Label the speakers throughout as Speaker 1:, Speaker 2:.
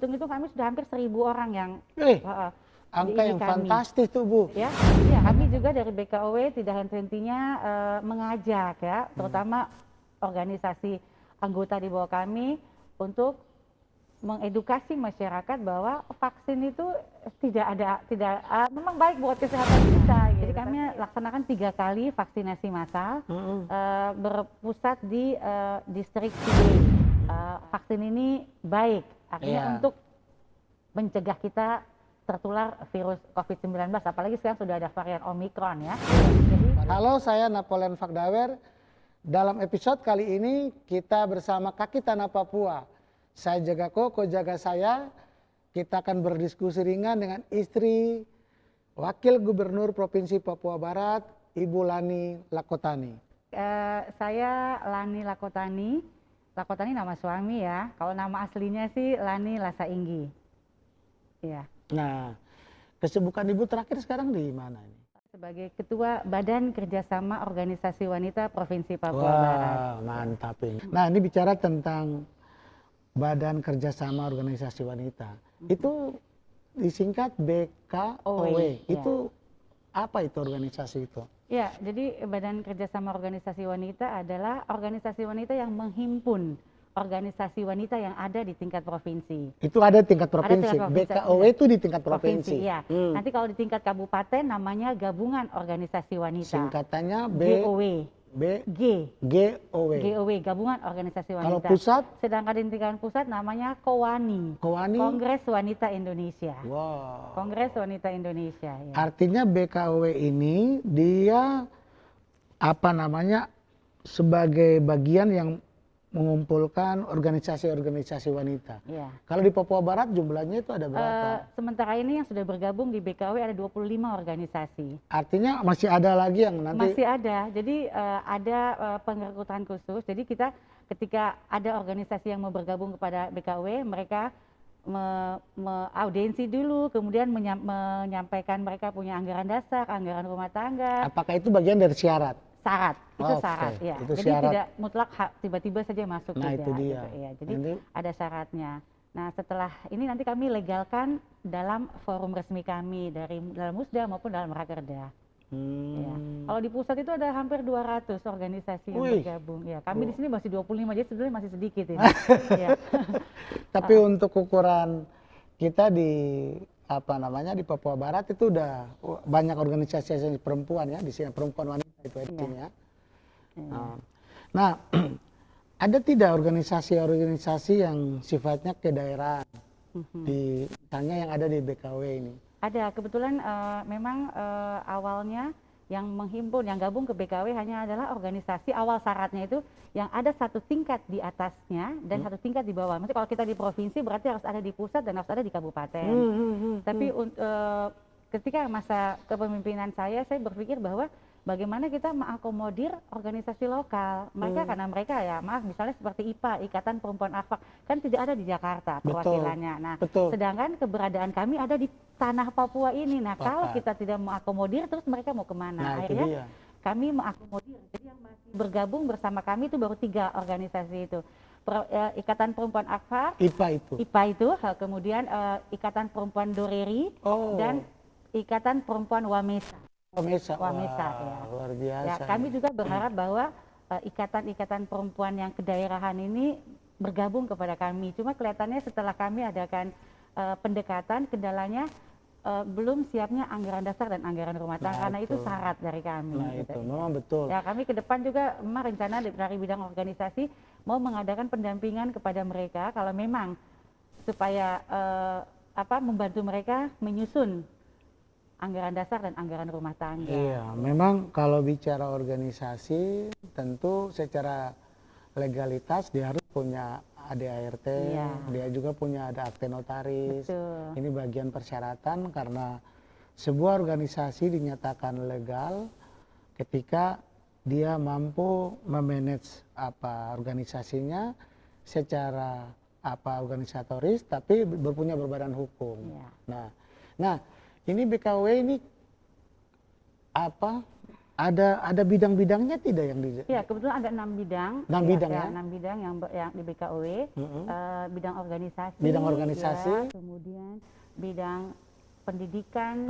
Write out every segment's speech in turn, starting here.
Speaker 1: hitung-hitung kami sudah hampir 1.000 orang yang
Speaker 2: angka yang
Speaker 1: kami.
Speaker 2: fantastis tuh Bu.
Speaker 1: Ya, ya, kami juga dari BKOW tidak henti-hentinya mengajak ya, terutama organisasi anggota di bawah kami untuk mengedukasi masyarakat bahwa vaksin itu memang baik buat kesehatan kita. Jadi kami laksanakan 3 kali vaksinasi massal berpusat di distrik Sidey. Vaksin ini baik, artinya untuk mencegah kita tertular virus COVID-19, apalagi sekarang sudah ada varian Omikron ya. Jadi,
Speaker 2: halo, saya Napoleon Fakdawer. Dalam episode kali ini kita bersama Kaki Tanah Papua. Saya jaga koko, jaga saya. Kita akan berdiskusi ringan dengan istri Wakil Gubernur Provinsi Papua Barat, Ibu Lani Lakotani.
Speaker 1: Saya Lani Lakotani. Lakotani nama suami ya. Kalau nama aslinya sih Lani Lasainggi. Ya.
Speaker 2: Nah, kesibukan Ibu terakhir sekarang di mana ini?
Speaker 1: Sebagai Ketua Badan Kerjasama Organisasi Wanita Provinsi Papua
Speaker 2: Wah,
Speaker 1: Barat.
Speaker 2: mantap ini. Nah, ini bicara tentang Badan Kerjasama Organisasi Wanita. Itu disingkat BKOW. Itu apa itu organisasi itu?
Speaker 1: Ya, jadi Badan Kerjasama Organisasi Wanita adalah organisasi wanita yang menghimpun organisasi wanita yang ada di tingkat provinsi.
Speaker 2: Itu ada tingkat provinsi. BKOW itu di tingkat provinsi.
Speaker 1: Ya. Nanti kalau di tingkat kabupaten namanya Gabungan Organisasi Wanita.
Speaker 2: Singkatannya
Speaker 1: GOW.
Speaker 2: GOW.
Speaker 1: Gabungan Organisasi Wanita.
Speaker 2: Kalau pusat?
Speaker 1: Sedangkan di tingkat pusat namanya KOWANI. Kongres Wanita Indonesia.
Speaker 2: Wow.
Speaker 1: Kongres Wanita Indonesia. Ya.
Speaker 2: Artinya BKOW ini dia sebagai bagian yang mengumpulkan organisasi-organisasi wanita.
Speaker 1: Ya.
Speaker 2: Kalau di Papua Barat jumlahnya itu ada berapa?
Speaker 1: Sementara ini yang sudah bergabung di BKOW ada 25 organisasi.
Speaker 2: Artinya masih ada lagi yang nanti?
Speaker 1: Masih ada. Jadi ada pengrekrutan khusus. Jadi kita ketika ada organisasi yang mau bergabung kepada BKOW, mereka audiensi dulu, kemudian menyampaikan mereka punya anggaran dasar, anggaran rumah tangga.
Speaker 2: Apakah itu bagian dari syarat?
Speaker 1: Syarat, itu syarat ya.
Speaker 2: Itu
Speaker 1: jadi
Speaker 2: syarat.
Speaker 1: tidak mutlak tiba-tiba saja masuk.
Speaker 2: Nah,
Speaker 1: tidak,
Speaker 2: itu dia.
Speaker 1: Gitu, ya. Jadi ada syaratnya. Nah, setelah ini nanti kami legalkan dalam forum resmi kami dari dalam Musda maupun dalam Rakerda. Ya. Kalau di pusat itu ada hampir 200 organisasi yang bergabung. Ya, kami di sini masih 25, jadi sebenarnya masih sedikit ini. Ya.
Speaker 2: Tapi untuk ukuran kita di di Papua Barat itu udah banyak organisasi perempuan ya, di sini perempuan wanita itu artinya. Nah, ada tidak organisasi-organisasi yang sifatnya kedaerahan di misalnya yang ada di BKW ini?
Speaker 1: Ada, kebetulan memang awalnya yang menghimpun, yang gabung ke BKW hanya adalah organisasi awal syaratnya itu yang ada satu tingkat di atasnya dan satu tingkat di bawah. Maksudnya kalau kita di provinsi berarti harus ada di pusat dan harus ada di kabupaten. Tapi ketika masa kepemimpinan saya berpikir bahwa bagaimana kita mengakomodir organisasi lokal. Mereka karena mereka ya, maaf misalnya seperti IPA, Ikatan Perempuan Akfak, kan tidak ada di Jakarta perwakilannya. Nah, sedangkan keberadaan kami ada di tanah Papua ini. Nah, kalau kita tidak mengakomodir, terus mereka mau kemana?
Speaker 2: Nah,
Speaker 1: akhirnya kami mengakomodir. Jadi yang masih bergabung bersama kami itu baru 3 organisasi itu. Ikatan Perempuan Akfak, IPA itu, kemudian Ikatan Perempuan Doreri, dan Ikatan Perempuan Wamesa.
Speaker 2: Wamesa
Speaker 1: ya.
Speaker 2: Luar biasa.
Speaker 1: Ya, kami juga berharap bahwa ikatan-ikatan perempuan yang kedaerahan ini bergabung kepada kami. Cuma kelihatannya setelah kami adakan pendekatan, kendalanya belum siapnya anggaran dasar dan anggaran rumah tangga, karena itu syarat dari kami.
Speaker 2: Nah, itu memang betul.
Speaker 1: Ya, kami ke depan juga memang rencana dari bidang organisasi mau mengadakan pendampingan kepada mereka kalau memang supaya membantu mereka menyusun anggaran dasar dan anggaran rumah tangga.
Speaker 2: Iya, memang kalau bicara organisasi tentu secara legalitas dia harus punya ADART, dia juga punya ada akte notaris.
Speaker 1: Betul.
Speaker 2: Ini bagian persyaratan karena sebuah organisasi dinyatakan legal ketika dia mampu memanage organisasinya secara organisatoris tapi berpunya berbadan hukum. Nah, ini BKW ini ada bidang-bidangnya tidak yang di
Speaker 1: Ya, kebetulan ada 6 bidang.
Speaker 2: 6 bidang ya?
Speaker 1: 6 bidang yang di BKOW. Bidang organisasi.
Speaker 2: Bidang organisasi.
Speaker 1: Ya, kemudian bidang pendidikan,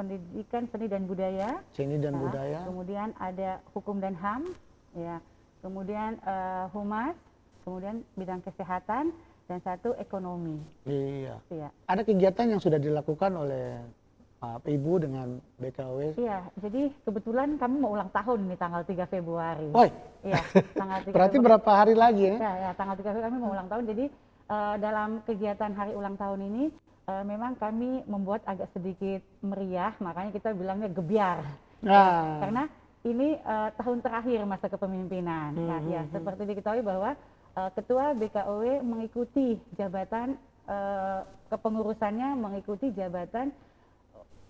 Speaker 1: pendidikan seni dan budaya.
Speaker 2: Seni dan budaya.
Speaker 1: Kemudian ada hukum dan HAM, ya. Kemudian humas, kemudian bidang kesehatan, dan satu ekonomi.
Speaker 2: Iya.
Speaker 1: Ya.
Speaker 2: Ada kegiatan yang sudah dilakukan oleh Ibu dengan BKW?
Speaker 1: Iya, jadi kebetulan kami mau ulang tahun nih tanggal 3 Februari.
Speaker 2: Woi.
Speaker 1: Iya, tanggal 3
Speaker 2: Berarti
Speaker 1: Februari.
Speaker 2: berapa hari lagi ya?
Speaker 1: Ya, tanggal 3 Februari kami mau ulang tahun. Jadi dalam kegiatan hari ulang tahun ini memang kami membuat agak sedikit meriah, makanya kita bilangnya gebiar.
Speaker 2: Nah.
Speaker 1: Karena ini tahun terakhir masa kepemimpinan. Nah, ya seperti diketahui bahwa Ketua BKOW mengikuti jabatan kepengurusannya mengikuti jabatan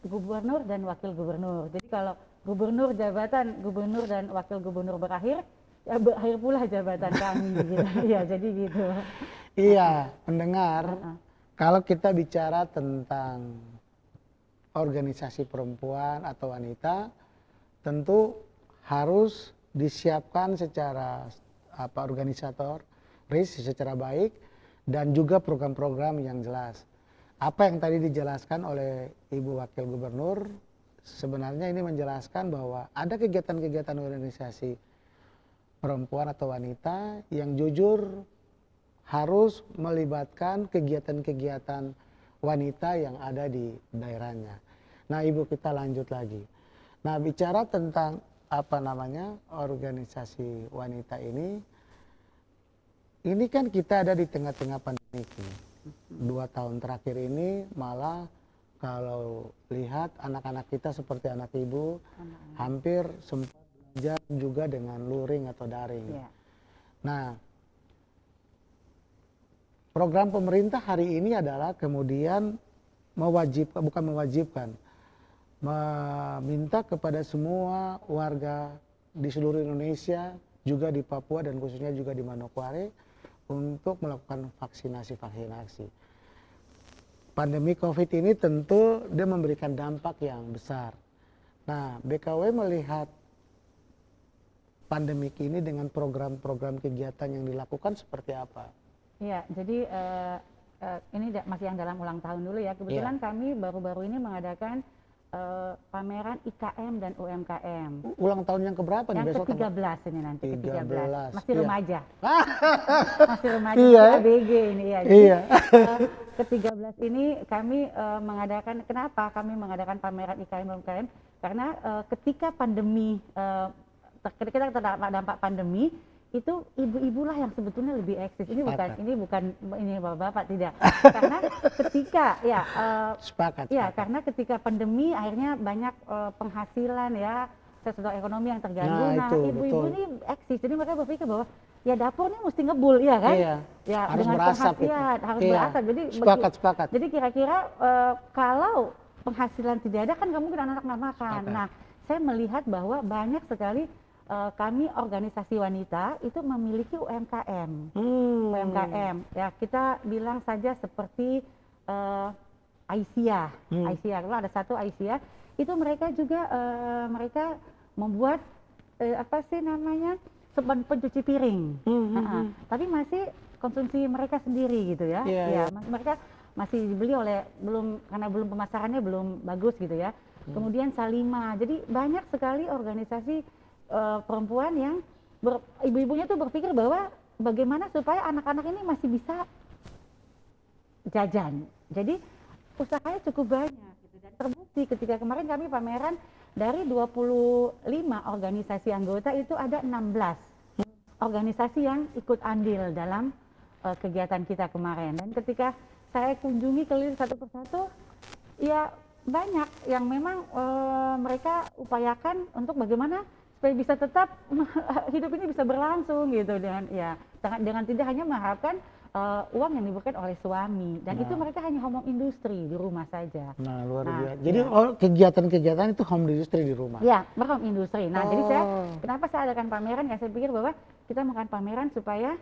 Speaker 1: gubernur dan wakil gubernur. Jadi kalau jabatan gubernur dan wakil gubernur berakhir, ya berakhir pula jabatan kami. Gitu. Ya, jadi gitu.
Speaker 2: Iya, pendengar. Kalau kita bicara tentang organisasi perempuan atau wanita, tentu harus disiapkan secara organisatoris secara baik dan juga program-program yang jelas. Apa yang tadi dijelaskan oleh Ibu Wakil Gubernur, sebenarnya ini menjelaskan bahwa ada kegiatan-kegiatan organisasi perempuan atau wanita yang jujur harus melibatkan kegiatan-kegiatan wanita yang ada di daerahnya. Nah, Ibu, kita lanjut lagi. Nah, bicara tentang organisasi wanita ini kan kita ada di tengah-tengah pandemi ini. 2 tahun terakhir ini malah kalau lihat anak-anak kita seperti anak Ibu hampir sempat belajar juga dengan luring atau daring.
Speaker 1: Yeah.
Speaker 2: Nah, program pemerintah hari ini adalah kemudian meminta kepada semua warga di seluruh Indonesia, juga di Papua dan khususnya juga di Manokwari, untuk melakukan vaksinasi. Pandemi COVID ini tentu dia memberikan dampak yang besar. Nah, BKW melihat pandemik ini dengan program-program kegiatan yang dilakukan seperti apa?
Speaker 1: Iya, jadi ini masih yang dalam ulang tahun dulu ya. Kebetulan kami baru-baru ini mengadakan pameran IKM dan UMKM.
Speaker 2: Ulang tahun yang keberapa nih besok?
Speaker 1: Yang ke-13 ini nanti,
Speaker 2: 13.
Speaker 1: Masih remaja. Masih remaja,
Speaker 2: Iya.
Speaker 1: ABG ini ya.
Speaker 2: Iya.
Speaker 1: Ke-13 ini kami mengadakan, kenapa kami mengadakan pameran IKM dan UMKM? Karena ketika pandemi, ketika terdampak dampak pandemi, itu ibu-ibu lah yang sebetulnya lebih eksis. Ini bukan bapak-bapak, tidak. Karena ketika
Speaker 2: sepakat.
Speaker 1: Karena ketika pandemi akhirnya banyak penghasilan ya, sektor ekonomi yang terganggu. Nah, ibu-ibu ini eksis. Jadi mereka berpikir bahwa ya dapur ini mesti ngebul, ya kan?
Speaker 2: Iya.
Speaker 1: Ya,
Speaker 2: Harus
Speaker 1: dengan
Speaker 2: berasap
Speaker 1: penghasilan harus
Speaker 2: iya.
Speaker 1: berasap. Jadi
Speaker 2: sepakat.
Speaker 1: Jadi kira-kira kalau penghasilan tidak ada kan nggak mungkin anak-anak nggak makan.
Speaker 2: Sepakat.
Speaker 1: Nah, saya melihat bahwa banyak sekali kami organisasi wanita itu memiliki UMKM. UMKM ya, kita bilang saja seperti Aisyah. Aisyah, kalau ada satu Aisyah, itu mereka juga mereka membuat sepan pencuci piring. Tapi masih konsumsi mereka sendiri gitu ya.
Speaker 2: Yeah.
Speaker 1: Mereka masih dibeli karena belum pemasarannya belum bagus gitu ya. Kemudian Salima. Jadi banyak sekali organisasi perempuan yang ibu-ibunya tuh berpikir bahwa bagaimana supaya anak-anak ini masih bisa jajan. Jadi usahanya cukup banyak gitu. Dan terbukti ketika kemarin kami pameran dari 25 organisasi anggota itu ada 16 organisasi yang ikut andil dalam kegiatan kita kemarin. Dan ketika saya kunjungi keliling satu persatu, ya banyak yang memang mereka upayakan untuk bagaimana supaya bisa tetap hidup ini bisa berlangsung gitu, dengan tidak hanya mengharapkan uang yang diberikan oleh suami, dan itu mereka hanya ngomong industri di rumah saja.
Speaker 2: Nah, luar biasa. Jadi kegiatan-kegiatan itu home industri di rumah.
Speaker 1: Ya, home industri. Nah, jadi kenapa saya adakan pameran? Ya, saya pikir bahwa kita melakukan pameran supaya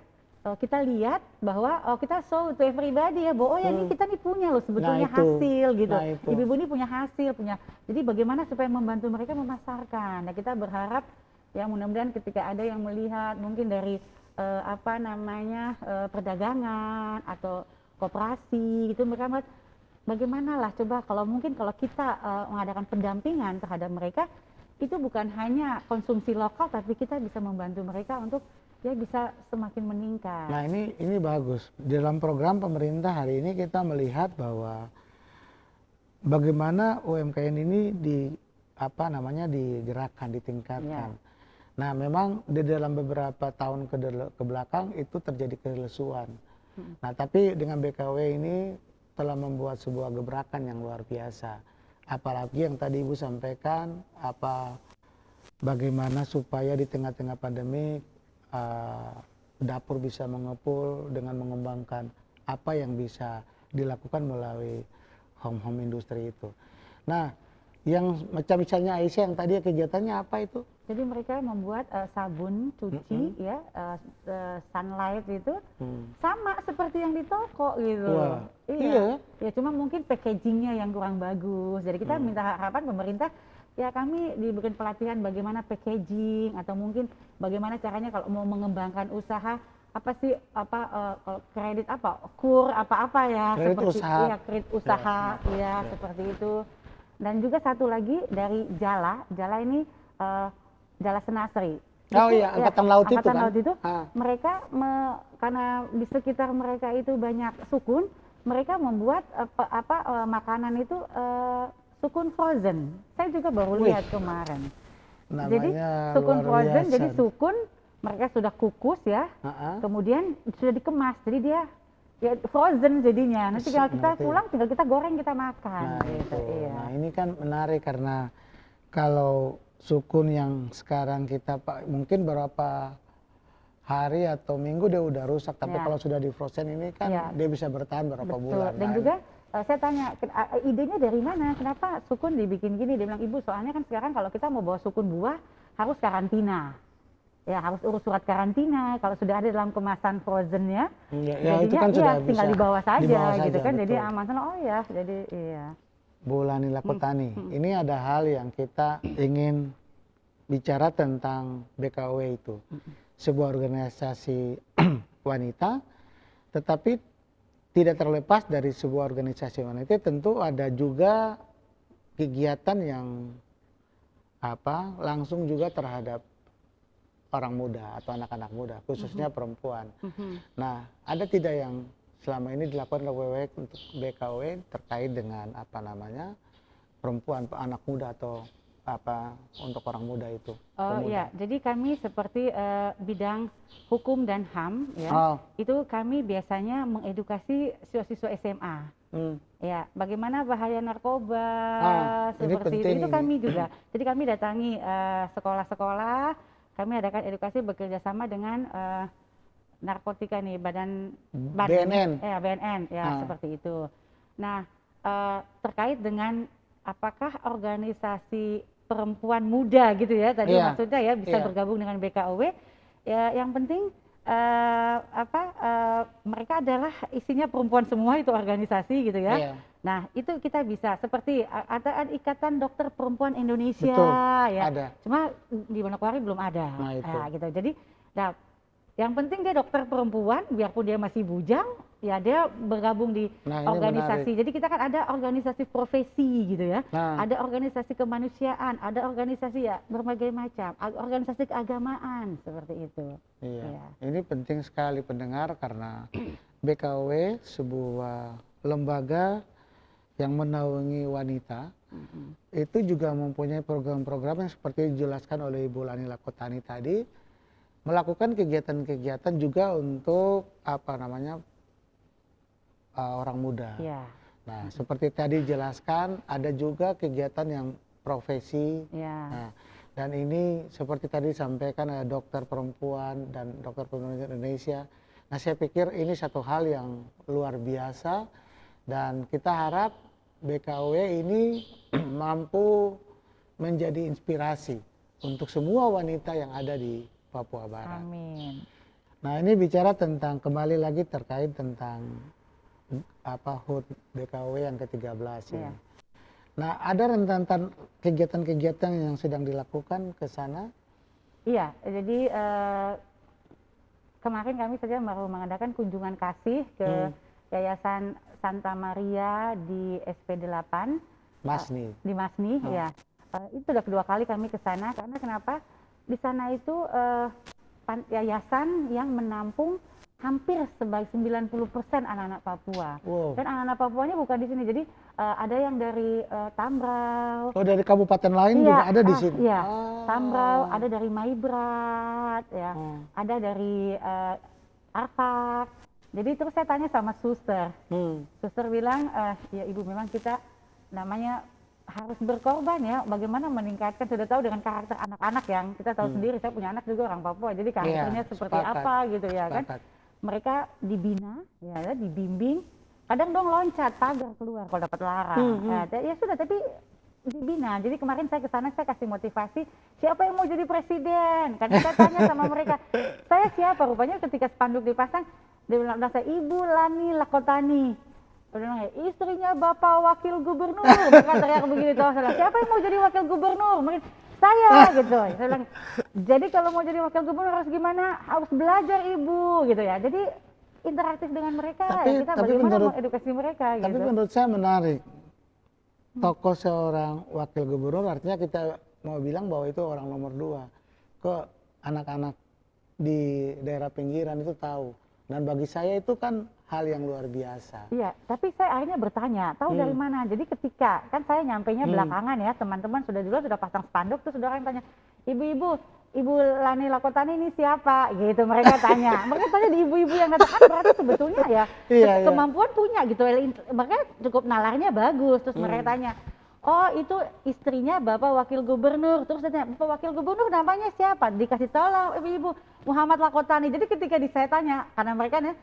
Speaker 1: kita lihat bahwa kita show to everybody ya, bahwa ini kita nih punya loh sebetulnya
Speaker 2: itu.
Speaker 1: hasil gitu.
Speaker 2: Nah, itu.
Speaker 1: Ibu-ibu ini punya hasil, punya. Jadi bagaimana supaya membantu mereka memasarkan. Nah, kita berharap ya mudah-mudahan ketika ada yang melihat mungkin dari perdagangan atau koperasi gitu, mereka melihat bagaimana lah coba kalau kita mengadakan pendampingan terhadap mereka, itu bukan hanya konsumsi lokal tapi kita bisa membantu mereka untuk ya bisa semakin meningkat.
Speaker 2: Nah, ini bagus. Di dalam program pemerintah hari ini kita melihat bahwa bagaimana UMKM ini digerakkan, ditingkatkan. Nah, memang di dalam beberapa tahun ke belakang itu terjadi kelesuan. Nah, tapi dengan BKW ini telah membuat sebuah gebrakan yang luar biasa. Apalagi yang tadi Ibu sampaikan, bagaimana supaya di tengah-tengah pandemi dapur bisa mengepul dengan mengembangkan apa yang bisa dilakukan melalui home industry itu. Nah, yang macam misalnya Aisyah yang tadi kegiatannya apa itu?
Speaker 1: Jadi mereka membuat sabun cuci ya, Sunlight itu sama seperti yang di toko gitu.
Speaker 2: Wah,
Speaker 1: iya. Ya cuma mungkin packagingnya yang kurang bagus. Jadi kita minta harapan pemerintah ya kami diberikan pelatihan bagaimana packaging atau mungkin bagaimana caranya kalau mau mengembangkan usaha kredit kur apa ya
Speaker 2: kredit
Speaker 1: seperti
Speaker 2: usaha.
Speaker 1: Iya, kredit usaha seperti itu. Dan juga satu lagi dari Jala ini Jala Senasri.
Speaker 2: Oh iya, Angkatan Laut itu kan.
Speaker 1: Laut itu mereka karena di sekitar mereka itu banyak sukun, mereka membuat makanan itu sukun frozen. Saya juga baru lihat kemarin. Jadi sukun frozen, jadi sukun mereka sudah kukus ya, kemudian sudah dikemas, jadi dia ya frozen jadinya. Nanti kalau kita pulang tinggal kita goreng, kita makan.
Speaker 2: Nah, gitu. Nah, ini kan menarik karena kalau sukun yang sekarang kita mungkin berapa hari atau minggu dia udah rusak, tapi kalau sudah di frozen ini kan dia bisa bertahan berapa bulan.
Speaker 1: Dan juga saya tanya, idenya dari mana? Kenapa sukun dibikin gini? Dia bilang, Ibu, soalnya kan sekarang kalau kita mau bawa sukun buah harus karantina. Ya harus urus surat karantina. Kalau sudah ada dalam kemasan frozennya,
Speaker 2: ya itu kan sudah
Speaker 1: tinggal dibawa saja gitu kan.
Speaker 2: Betul.
Speaker 1: Jadi aman. Oh ya, jadi iya.
Speaker 2: Bu Lani Lakotani, ini ada hal yang kita ingin bicara tentang BKW itu. Sebuah organisasi wanita, tetapi tidak terlepas dari sebuah organisasi wanita tentu ada juga kegiatan yang langsung juga terhadap orang muda atau anak-anak muda, khususnya perempuan. Nah, ada tidak yang selama ini dilakukan oleh untuk BKW terkait dengan perempuan, anak muda atau untuk orang muda itu?
Speaker 1: Oh iya, jadi kami seperti bidang hukum dan HAM ya, itu kami biasanya mengedukasi siswa-siswa SMA. Ya, bagaimana bahaya narkoba seperti itu kami juga. Jadi kami datangi sekolah-sekolah, kami adakan edukasi bekerjasama dengan narkotika nih, BNN ya seperti itu. Nah, terkait dengan apakah organisasi perempuan muda gitu ya tadi maksudnya ya bisa bergabung dengan BKW, ya yang penting mereka adalah isinya perempuan semua itu organisasi gitu ya. Nah itu kita bisa seperti ada Ikatan Dokter Perempuan Indonesia.
Speaker 2: Betul,
Speaker 1: ya.
Speaker 2: ada.
Speaker 1: Cuma di Manokwari belum ada.
Speaker 2: Nah,
Speaker 1: gitu. Jadi yang penting dia dokter perempuan, biarpun dia masih bujang, ya dia bergabung di organisasi. Menarik. Jadi kita kan ada organisasi profesi gitu ya, ada organisasi kemanusiaan, ada organisasi ya berbagai macam, organisasi keagamaan seperti itu.
Speaker 2: Iya. Ini penting sekali pendengar karena BKW sebuah lembaga yang menaungi wanita, itu juga mempunyai program-program yang seperti dijelaskan oleh Ibu Lani Lakotani tadi. Melakukan kegiatan-kegiatan juga untuk orang muda. Nah, seperti tadi dijelaskan ada juga kegiatan yang profesi. Nah, dan ini seperti tadi disampaikan ada dokter perempuan dan dokter perempuan Indonesia. Nah, saya pikir ini satu hal yang luar biasa dan kita harap BKW ini mampu menjadi inspirasi untuk semua wanita yang ada di Papua Barat.
Speaker 1: Amin.
Speaker 2: Nah, ini bicara tentang kembali lagi terkait tentang HUT BKW yang ke-13 ini.
Speaker 1: Iya.
Speaker 2: Nah, ada rentetan kegiatan-kegiatan yang sedang dilakukan ke sana?
Speaker 1: Iya, jadi kemarin kami saja baru mengadakan kunjungan kasih ke Yayasan Santa Maria di SP8
Speaker 2: Masni.
Speaker 1: di Masni, ya. Itu sudah kedua kali kami ke sana karena kenapa? Di sana itu yayasan yang menampung hampir sebaik 90% anak-anak Papua.
Speaker 2: Wow.
Speaker 1: Dan anak-anak Papuanya bukan di sini. Jadi ada yang dari Tambrau.
Speaker 2: Oh, dari kabupaten lain
Speaker 1: Iya,
Speaker 2: juga ada di sini.
Speaker 1: Iya.
Speaker 2: Ah.
Speaker 1: Tambrau, ada dari Maibrat, ya. Ada dari Arfak. Jadi terus saya tanya sama suster. Suster bilang, ya ibu memang kita namanya harus berkorban ya, bagaimana meningkatkan, sudah tahu dengan karakter anak-anak yang kita tahu sendiri, saya punya anak juga orang Papua, jadi karakternya seperti apa gitu ya kan. Mereka dibina, ya dibimbing, kadang dong loncat pagar keluar kalau dapat larang. Ya sudah, tapi dibina. Jadi kemarin saya ke sana, saya kasih motivasi, siapa yang mau jadi presiden? Kan saya tanya sama mereka, saya siapa? Rupanya ketika spanduk dipasang, dia bilang, saya Ibu Lani Lakotani. Udah bilang, istrinya Bapak Wakil Gubernur. Mereka teriak begini, siapa yang mau jadi Wakil Gubernur? Mungkin saya gitu. Saya bilang, jadi kalau mau jadi Wakil Gubernur harus gimana? Harus belajar Ibu gitu ya. Jadi interaktif dengan mereka, ya, kita bagaimana mengedukasi mereka gitu.
Speaker 2: Tapi menurut saya menarik. Tokoh seorang Wakil Gubernur artinya kita mau bilang bahwa itu orang nomor 2. Ke anak-anak di daerah pinggiran itu tahu. Dan bagi saya itu kan hal yang luar biasa.
Speaker 1: Iya, tapi saya akhirnya bertanya, tahu dari mana? Jadi ketika, kan saya nyampainya belakangan ya, teman-teman sudah pasang spanduk, terus sudah orang tanya, ibu-ibu, Ibu Lani Lakotani ini siapa? Gitu mereka tanya. Mereka tanya di ibu-ibu yang datang, berarti sebetulnya ya kemampuan punya gitu. Mereka cukup nalarnya bagus, terus mereka tanya, oh itu istrinya Bapak Wakil Gubernur. Terus dia tanya, Bapak Wakil Gubernur namanya siapa? Dikasih tahu lah ibu-ibu, Muhammad Lakotani. Jadi ketika saya tanya, karena mereka nih,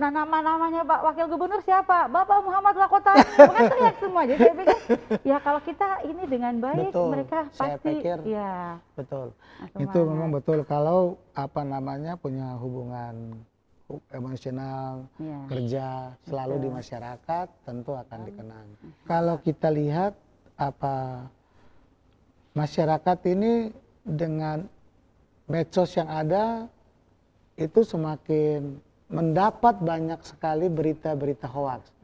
Speaker 1: namanya Pak Wakil Gubernur siapa? Bapak Muhammad Lakotani. Mereka teriak semua. Jadi saya pikir, ya kalau kita ini dengan baik,
Speaker 2: betul,
Speaker 1: mereka
Speaker 2: saya
Speaker 1: pasti,
Speaker 2: pikir,
Speaker 1: ya.
Speaker 2: Betul.
Speaker 1: Semangat.
Speaker 2: Itu memang betul. Kalau punya hubungan emosional, kerja selalu di masyarakat, tentu akan dikenang. Kalau kita lihat masyarakat ini dengan medsos yang ada itu semakin mendapat banyak sekali berita-berita hoaks.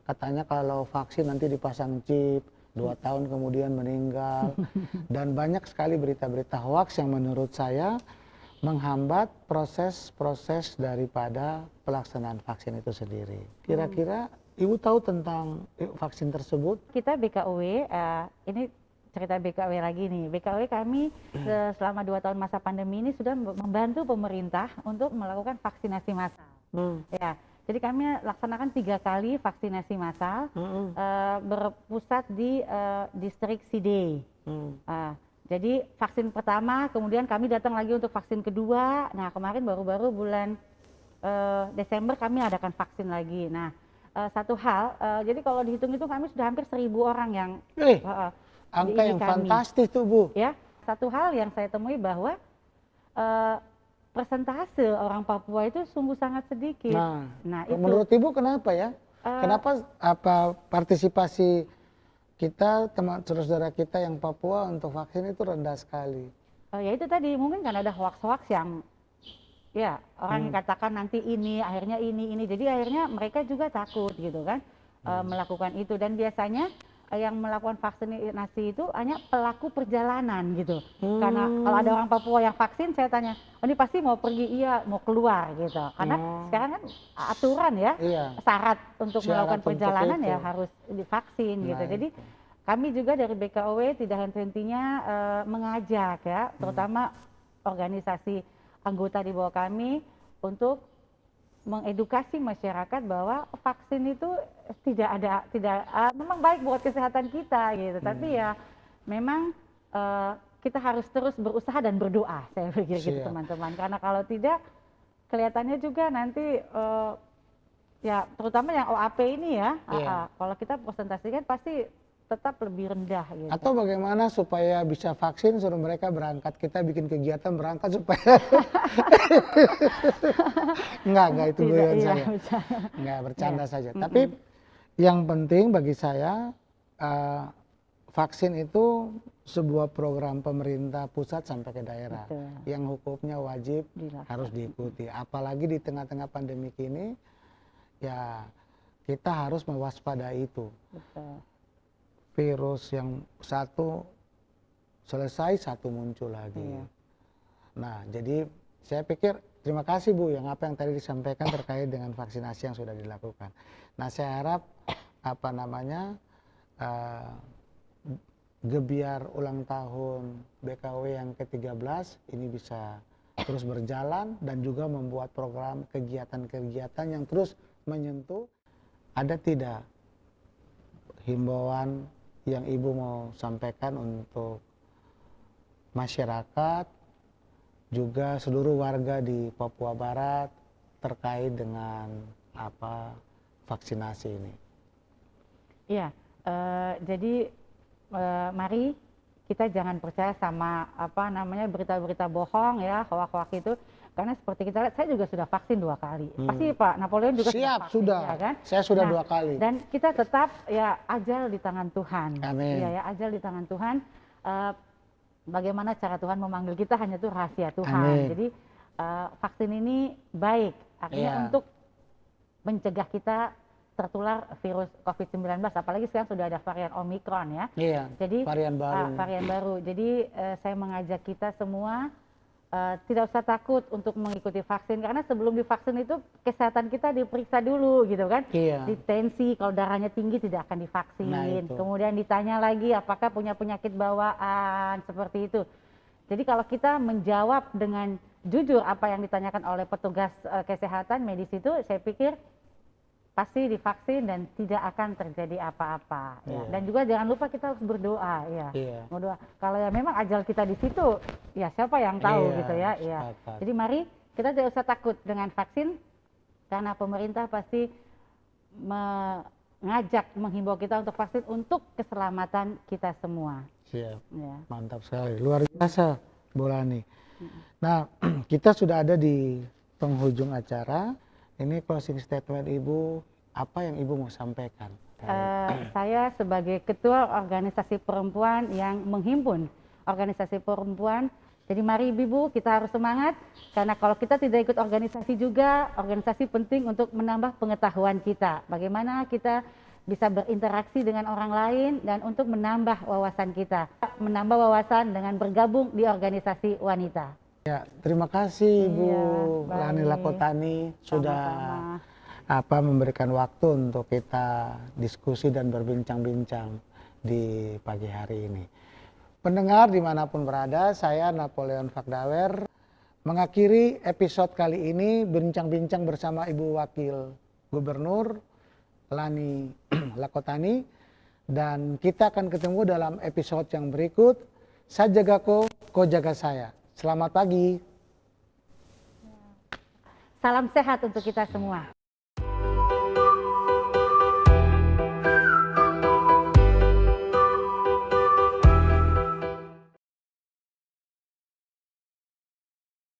Speaker 2: Katanya kalau vaksin nanti dipasang chip, 2 tahun kemudian meninggal. Dan banyak sekali berita-berita hoaks yang menurut saya menghambat proses-proses daripada pelaksanaan vaksin itu sendiri. Kira-kira Ibu tahu tentang vaksin tersebut?
Speaker 1: Kita BKUW, ini cerita BKUW lagi nih. BKUW kami selama 2 tahun masa pandemi ini sudah membantu pemerintah untuk melakukan vaksinasi massal. Ya, jadi kami laksanakan 3 kali vaksinasi massal berpusat di distrik Sidey. Jadi vaksin pertama, kemudian kami datang lagi untuk vaksin kedua. Nah kemarin baru-baru bulan Desember kami adakan vaksin lagi. Nah satu hal, jadi kalau dihitung itu kami sudah hampir 1.000 orang yang
Speaker 2: angka yang fantastis tuh Bu.
Speaker 1: Ya, satu hal yang saya temui bahwa persentase orang Papua itu sungguh sangat sedikit.
Speaker 2: Nah itu. Menurut Ibu kenapa ya? Kenapa partisipasi kita, teman saudara kita yang Papua untuk vaksin itu rendah sekali?
Speaker 1: Ya itu tadi, mungkin kan ada hoaks-hoaks yang ya orang katakan nanti ini, akhirnya ini. Jadi akhirnya mereka juga takut gitu kan melakukan itu. Dan biasanya yang melakukan vaksinasi itu hanya pelaku perjalanan gitu. Karena kalau ada orang Papua yang vaksin, saya tanya, oh ini pasti mau pergi, iya mau keluar gitu. Karena sekarang kan aturan ya, syarat untuk melakukan perjalanan ya harus divaksin gitu. Jadi kami juga dari BKUW tidak henti-hentinya mengajak ya, terutama organisasi anggota di bawah kami untuk mengedukasi masyarakat bahwa vaksin itu memang baik buat kesehatan kita gitu, tapi ya memang kita harus terus berusaha dan berdoa, saya pikir gitu teman-teman, karena kalau tidak kelihatannya juga nanti ya terutama yang OAP ini ya, kalau kita presentasikan pasti tetap lebih rendah gitu.
Speaker 2: Atau bagaimana supaya bisa vaksin, suruh mereka berangkat, kita bikin kegiatan berangkat supaya enggak itu
Speaker 1: Tidak,
Speaker 2: guyon
Speaker 1: iya,
Speaker 2: saya.
Speaker 1: bercanda.
Speaker 2: Enggak, bercanda
Speaker 1: Iya.
Speaker 2: saja. Tapi yang penting bagi saya vaksin itu sebuah program pemerintah pusat sampai ke daerah
Speaker 1: Betul.
Speaker 2: yang hukumnya wajib
Speaker 1: Dilaksanakan.
Speaker 2: harus diikuti. Apalagi di tengah-tengah pandemi ini, ya kita harus mewaspadai itu.
Speaker 1: Betul.
Speaker 2: Virus yang satu selesai, satu muncul lagi.
Speaker 1: Iya.
Speaker 2: Nah, jadi saya pikir terima kasih Bu yang apa yang tadi disampaikan terkait dengan vaksinasi yang sudah dilakukan. Nah, saya harap gebiar ulang tahun BKW yang ke-13 ini bisa terus berjalan dan juga membuat program kegiatan-kegiatan yang terus menyentuh. Ada tidak himbauan yang Ibu mau sampaikan untuk masyarakat juga seluruh warga di Papua Barat terkait dengan vaksinasi ini?
Speaker 1: Iya, jadi mari kita jangan percaya sama berita-berita bohong ya, hoak-hoak itu, karena seperti kita lihat, saya juga sudah vaksin 2 kali. Pasti Pak Napoleon juga
Speaker 2: Siap,
Speaker 1: vaksin,
Speaker 2: sudah.
Speaker 1: ya kan?
Speaker 2: Saya sudah
Speaker 1: Nah,
Speaker 2: 2 kali.
Speaker 1: Dan kita tetap ya ajal di tangan Tuhan.
Speaker 2: Amin.
Speaker 1: Iya ya, ajal di tangan Tuhan. Bagaimana cara Tuhan memanggil kita hanya itu rahasia Tuhan.
Speaker 2: Amin.
Speaker 1: Jadi vaksin ini baik, artinya
Speaker 2: Iya.
Speaker 1: untuk mencegah kita tertular virus COVID-19, apalagi sekarang sudah ada varian Omikron ya.
Speaker 2: Iya,
Speaker 1: Jadi
Speaker 2: varian baru.
Speaker 1: varian baru. Jadi saya mengajak kita semua tidak usah takut untuk mengikuti vaksin, karena sebelum divaksin itu kesehatan kita diperiksa dulu gitu kan.
Speaker 2: Iya.
Speaker 1: Di tensi, kalau darahnya tinggi tidak akan divaksin.
Speaker 2: Nah, itu.
Speaker 1: Kemudian ditanya lagi apakah punya penyakit bawaan, seperti itu. Jadi kalau kita menjawab dengan jujur apa yang ditanyakan oleh petugas kesehatan medis itu, saya pikir pasti divaksin dan tidak akan terjadi apa-apa. Ya.
Speaker 2: Iya.
Speaker 1: Dan juga jangan lupa kita harus berdoa, ya.
Speaker 2: Iya.
Speaker 1: Berdoa. Kalau ya memang ajal kita di situ, ya siapa yang tahu
Speaker 2: Iya,
Speaker 1: gitu ya. Ya.
Speaker 2: sepakat.
Speaker 1: Jadi mari kita tidak usah takut dengan vaksin, karena pemerintah pasti menghimbau kita untuk vaksin untuk keselamatan kita semua.
Speaker 2: Siap.
Speaker 1: Ya.
Speaker 2: Mantap sekali, luar biasa Bu Lani. Nah, kita sudah ada di penghujung acara. Ini closing statement Ibu, apa yang Ibu mau sampaikan?
Speaker 1: Saya sebagai ketua organisasi perempuan yang menghimpun organisasi perempuan, jadi mari Ibu kita harus semangat, karena kalau kita tidak ikut organisasi juga, organisasi penting untuk menambah pengetahuan kita. Bagaimana kita bisa berinteraksi dengan orang lain dan untuk menambah wawasan kita. Menambah wawasan dengan bergabung di organisasi wanita.
Speaker 2: Ya, terima kasih Ibu
Speaker 1: Iya,
Speaker 2: Lani
Speaker 1: baik.
Speaker 2: Lakotani sudah
Speaker 1: Sama-sama.
Speaker 2: memberikan waktu untuk kita diskusi dan berbincang-bincang di pagi hari ini. Pendengar dimanapun berada, saya Napoleon Fakdawer mengakhiri episode kali ini bincang-bincang bersama Ibu Wakil Gubernur Lani Lakotani, dan kita akan ketemu dalam episode yang berikut. Saya jaga ko jaga saya. Selamat pagi.
Speaker 1: Salam sehat untuk kita semua.